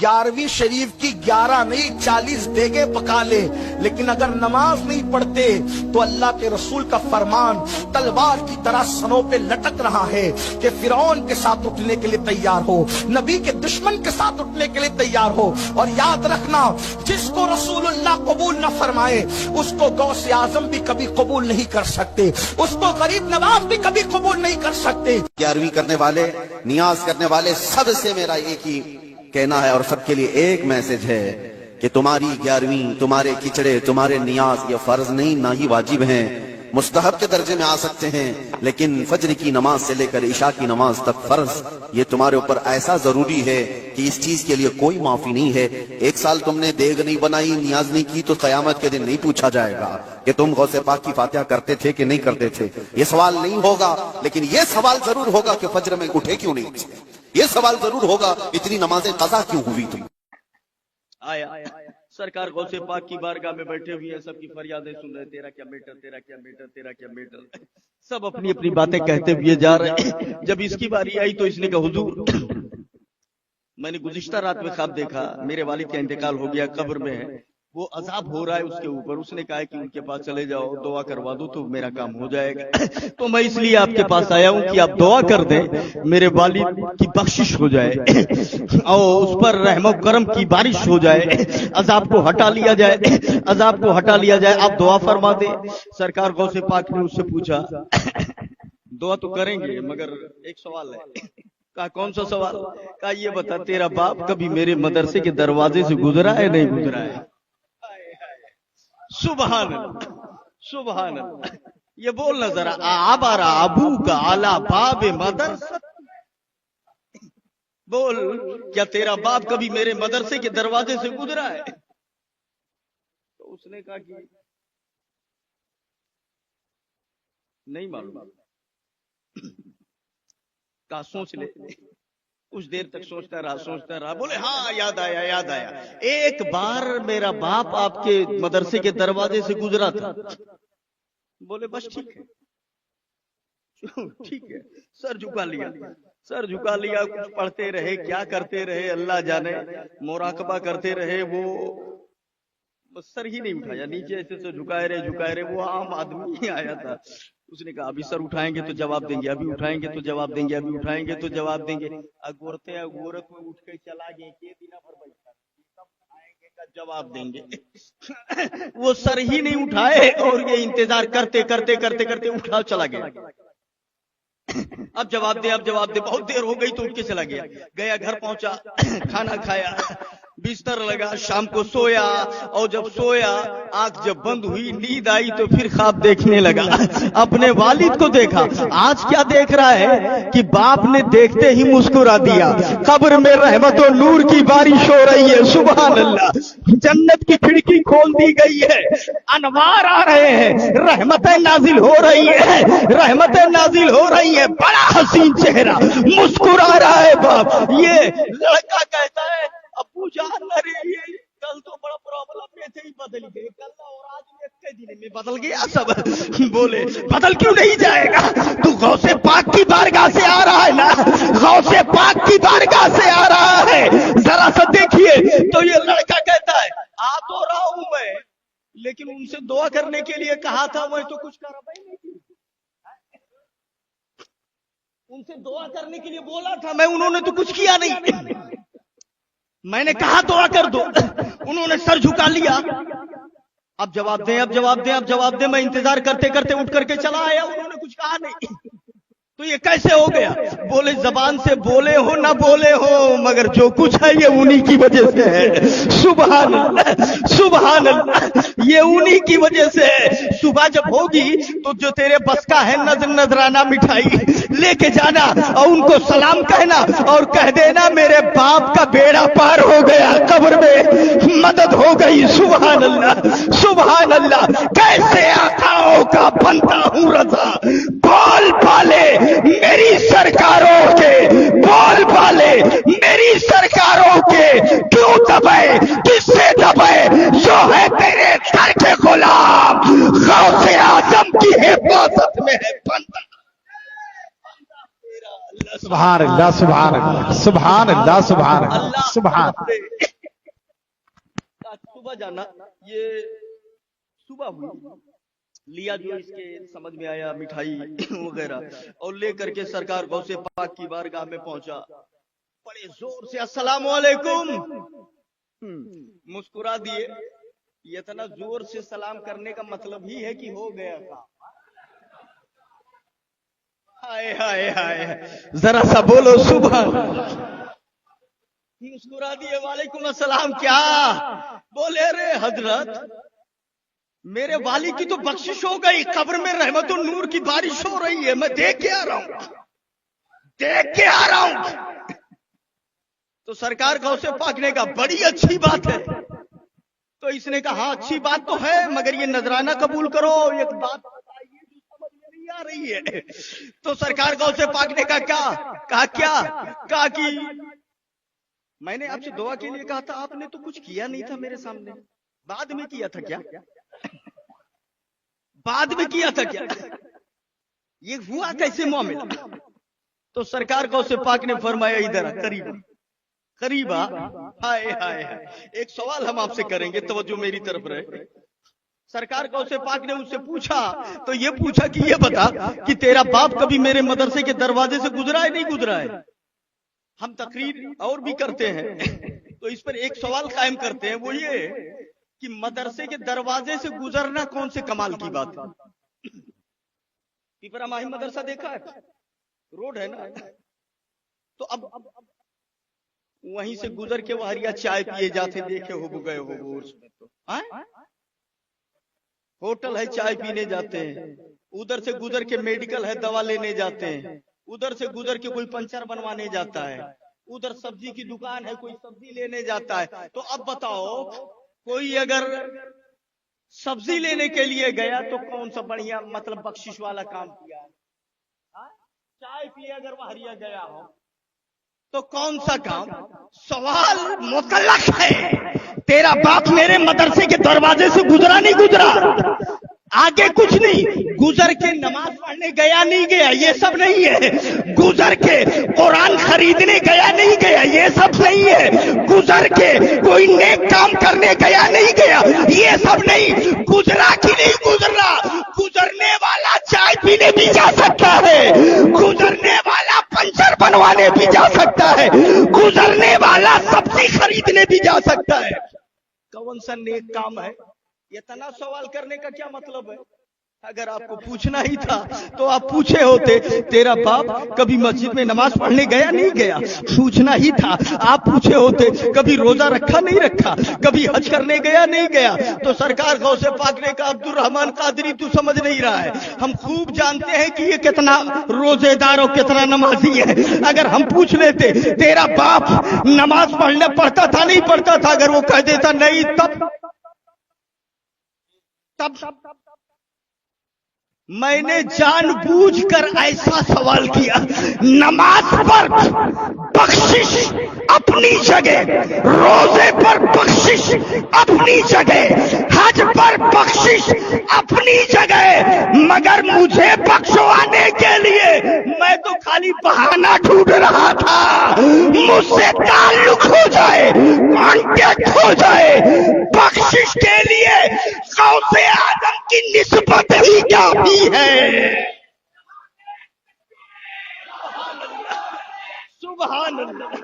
11वीं शरीफ की 11 नहीं 40 देगे पका ले, लेकिन अगर नमाज नहीं पढ़ते तो अल्लाह के रसूल का फरमान तलवार की तरह सनों पे लटक रहा है कि फिरौन के साथ उठने के लिए तैयार हो, नबी के दुश्मन के साथ उठने के लिए तैयार हो। और याद रखना, जिसको रसूलुल्लाह कबूल न फरमाए उसको गौसे आजम भी कभी कबूल नहीं कर सकते, उसको गरीब नवाज भी कभी कबूल नहीं कर सकते। 11वीं करने वाले, नियाज करने वाले सबसे मेरा एक ही कहना है और सबके लिए एक मैसेज है कि तुम्हारी 11वीं, तुम्हारे किचड़े, तुम्हारे नियाज ये फर्ज नहीं, ना ही वाजिब हैं, मुस्तहब के दर्जे में आ सकते हैं, लेकिन फज्र की नमाज से लेकर इशा की नमाज तक फर्ज ये तुम्हारे ऊपर ऐसा जरूरी है कि इस चीज के लिए कोई माफी नहीं है। 1 साल तुमने देग नहीं बनाई, नियाज नहीं की, तो कयामत के दिन नहीं पूछा जाएगा कि तुम गौसे पाक की फातिहा करते थे कि नहीं करते थे। ये सवाल नहीं होगा, लेकिन ये सवाल जरूर होगा कि फज्र में उठे क्यों नहीं। ये सवाल जरूर होगा इतनी नमाजें कज़ा क्यों हुई तुम। आया सरकार गौसे पाक की बारगाह में बैठे हुए हैं, सबकी फरियादें सुन रहे, तेरा क्या मैटर, तेरा क्या मैटर, तेरा क्या मैटर, सब अपनी अपनी बातें कहते हुए जा रहे हैं। जब इसकी बारी आई तो इसने कहा हुजूर मैंने गुज़िश्ता रात में ख्वाब देखा, मेरे वालिद का इंतकाल हो गया, कब्र में है, वो अजाब हो रहा है उसके ऊपर। उसने कहा कि उनके पास चले जाओ, दुआ करवा दो तो मेरा काम हो जाएगा। तो मैं इसलिए आपके पास आया हूं कि आप दुआ कर दें, मेरे वालिद की बख्शिश हो जाए और उस पर रहमो करम की बारिश हो जाए, अजाब को हटा लिया जाए, अजाब को हटा लिया जाए। आप दुआ फरमा दें। सरकार गौसे पाक ने उससे पूछा दुआ तो करेंगे मगर एक सवाल है। कहा कौन सा सवाल? कहा ये बता, तेरा बाप कभी मेरे मदरसे के दरवाजे से गुजरा है नहीं गुजरा है? सुबहान अल्लाह, सुबहान अल्लाह। ये बोलना जरा, आबारा अबू का आला बाब मदरसा, बोल क्या तेरा बाप कभी मेरे मदरसे के दरवाजे से गुजरा है? तो उसने कहा कि नहीं मालूम। कहा सोच ले। कुछ देर तक सोचता रहा, बोले हाँ याद आया, एक बार मेरा बाप आपके मदरसे के दरवाजे से गुजरा था। बोले बस ठीक है। सर झुका लिया, कुछ पढ़ते रहे, क्या करते रहे अल्लाह जाने, मुराकबा करते रहे, वो बस सर ही नहीं उठाया, नीचे ऐसे झुकाए रहे। वो आम आदमी ही आया था। उसने कहा अभी सर उठाएंगे तो जवाब देंगे, अभी उठाएंगे तो जवाब देंगे, अभी उठाएंगे तो जवाब देंगे। अगोरत में उठ के चला गए, के दिन भर बैठा, सब आएंगे का जवाब देंगे। वो सर ही नहीं उठाए और ये इंतजार करते उठा चला गया। अब जवाब दे, बहुत देर हो गई तो उठ के चला गया, घर पहुंचा, खाना खाया, बिस्तर लगा, शाम को सोया, और जब सोया आंख जब बंद हुई, नींद आई तो फिर ख्वाब देखने लगा। अपने वालिद को देखा। आज क्या देख रहा है कि बाप ने देखते ही मुस्कुरा दिया, कब्र में रहमत और नूर की बारिश हो रही है। सुभान अल्लाह, जन्नत की खिड़की खोल दी गई है, अनवार आ रहे हैं, रहमतें नाजिल हो रही है, बड़ा हसीन चेहरा, मुस्कुरा रहा है बाप। ये लड़का कहता है अब्बू जान, अरे ये कल तो बड़ा प्रॉब्लम में थे, बदल गए, कल और आज एक दिन में बदल गया सब। बोले बदल क्यों नहीं जाएगा, तू गौसे पाक की बारगाह से आ रहा है ना, गौसे पाक की बारगाह से आ रहा है, जरा सा देखिए। तो ये लड़का कहता है आ तो रहा हूं मैं, लेकिन उनसे दुआ करने के लिए कहा था, मैं तो कुछ कार्रवाई नहीं की। उनसे दुआ करने के लिए बोला था मैं, उन्होंने तो कुछ किया नहीं। मैंने कहा दुआ कर दो, उन्होंने सर झुका लिया। अब जवाब दे। मैं इंतजार करते उठ करके चला आया, उन्होंने कुछ कहा नहीं। तो ये कैसे हो गया? बोले जबान से बोले हो ना बोले हो, मगर जो कुछ है ये उन्हीं की वजह से है। सुभान अल्लाह, ये उन्हीं की वजह से है। सुबह जब होगी तो जो तेरे बस का है नजराना मिठाई लेके जाना और उनको सलाम कहना और कह देना मेरे बाप का बेड़ा पार हो गया, कब्र में मदद हो गई। सुभान अल्लाह। कैसे आकाओं का बनता हूँ रजा, बोल पाले मेरी सरकारों के, बोल पाले मेरी सरकारों के, क्यों दबे, किससे दबे, जो है तेरे सर के गुलाम, गौसे आजम की हिफाजत में है बंदा। سبحان اللہ سبحان اللہ سبحان اللہ سبحان اللہ سبحان آج صبح جانا، یہ صبح ہوئی، لیا جو اس کے سمجھ میں آیا مٹھائی وغیرہ، اور لے کر کے سرکار غوث پاک کی بارگاہ میں پہنچا، بڑے زور سے السلام علیکم مسکرا دیے. یہ اتنا زور سے سلام کرنے کا مطلب ہی ہے کہ ہو گیا تھا. ہائے ہائے ہائے، ذرا سا بولو سبحان اللہ. مسکرا دیے، وعلیکم السلام. کیا بولے رے حضرت، میرے والی کی تو بخشش ہو گئی، قبر میں رحمت النور کی بارش ہو رہی ہے، میں دیکھ کے آ رہا ہوں. تو سرکار غوث پاک نے کہا بڑی اچھی بات ہے. تو اس نے کہا ہاں اچھی بات تو ہے، مگر یہ نذرانہ قبول کرو، ایک بات بتائیے جو سمجھ میں نہیں آ رہی ہے. تو سرکار غوث پاک نے کہا کہ میں نے آپ سے دعا کے لیے کہا تھا، آپ نے تو کچھ کیا نہیں تھا میرے سامنے. بعد میں کیا تھا کیا؟ بعد میں کیا تھا کیا؟ یہ ہوا کیسے معاملہ؟ تو سرکار غوث پاک نے فرمایا ادھر قریبا. ہائے ہائے ہائے، ایک سوال ہم آپ سے کریں گے، توجہ میری طرف رہے. سرکار غوث پاک نے اس سے پوچھا، تو یہ پوچھا کہ یہ بتا کہ تیرا باپ کبھی میرے مدرسے کے دروازے سے گزرا ہے نہیں گزرا ہے؟ ہم تقریر اور بھی کرتے ہیں تو اس پر ایک سوال قائم کرتے ہیں، وہ یہ کہ مدرسے کے دروازے سے گزرنا کون سے کمال کی بات ہے؟ پیپرا ماہی مدرسہ دیکھا ہے، روڈ ہے نا، تو اب وہیں سے گزر کے وہ ہریا چائے پیے جاتے، دیکھے ہو گئے ہو، ہوٹل ہے چائے پینے جاتے ہیں، ادھر سے گزر کے میڈیکل ہے دوا لینے جاتے ہیں، ادھر سے گزر کے کوئی پنچر بنوانے جاتا ہے، ادھر سبزی کی دکان ہے کوئی سبزی لینے جاتا ہے. تو اب بتاؤ، کوئی اگر سبزی لینے کے لیے گیا تو کون سا بڑھیا مطلب بخشش والا کام کیا ہے؟ چائے پیے اگر وہ ہریا گیا ہو تو کون سا کام؟ سوال مطلق ہے، تیرا باپ میرے مدرسے کے دروازے سے گزرا نہیں گزرا، آگے کچھ نہیں، گزر کے نماز پڑھنے گیا نہیں گیا یہ سب نہیں ہے، گزر کے قرآن خریدنے گیا نہیں گیا یہ سب نہیں ہے، گزر کے کوئی نیک کام کرنے گیا نہیں گیا یہ سب نہیں، گزرا کہ نہیں گزرا، گزرنے والا چائے پینے بھی جا سکتا ہے، گزرنے والا پنچر بنوانے بھی جا سکتا ہے، گزرنے والا سبزی خریدنے بھی جا سکتا ہے. کون سا نیک کام ہے؟ یہ اتنا سوال کرنے کا کیا مطلب ہے؟ اگر آپ کو پوچھنا ہی تھا تو آپ پوچھے ہوتے، تیرا باپ کبھی مسجد میں نماز پڑھنے گیا نہیں گیا، پوچھنا ہی تھا. آپ پوچھے ہوتے کبھی روزہ رکھا نہیں رکھا، کبھی حج کرنے گیا نہیں گیا. تو سرکار غوث پاک نے کہا عبد الرحمن قادری تو سمجھ نہیں رہا ہے، ہم خوب جانتے ہیں کہ یہ کتنا روزے دار اور کتنا نمازی ہے. اگر ہم پوچھ لیتے تیرا باپ نماز پڑھنے پڑھتا تھا نہیں پڑھتا تھا، اگر وہ کہہ دیتا نہیں، تب میں نے جان بوجھ کر ایسا سوال کیا. نماز پر بخشش اپنی جگہ، روزے پر بخشش اپنی جگہ، حج پر بخشش اپنی جگہ، مگر مجھے بخشوانے کے لیے میں تو خالی بہانہ ڈھونڈ رہا تھا، مجھ سے تعلق ہو جائے، کانٹیکٹ ہو جائے. بخشش کے لیے غوث اعظم کی نسبت ہی کافی ہے. سبحان اللہ.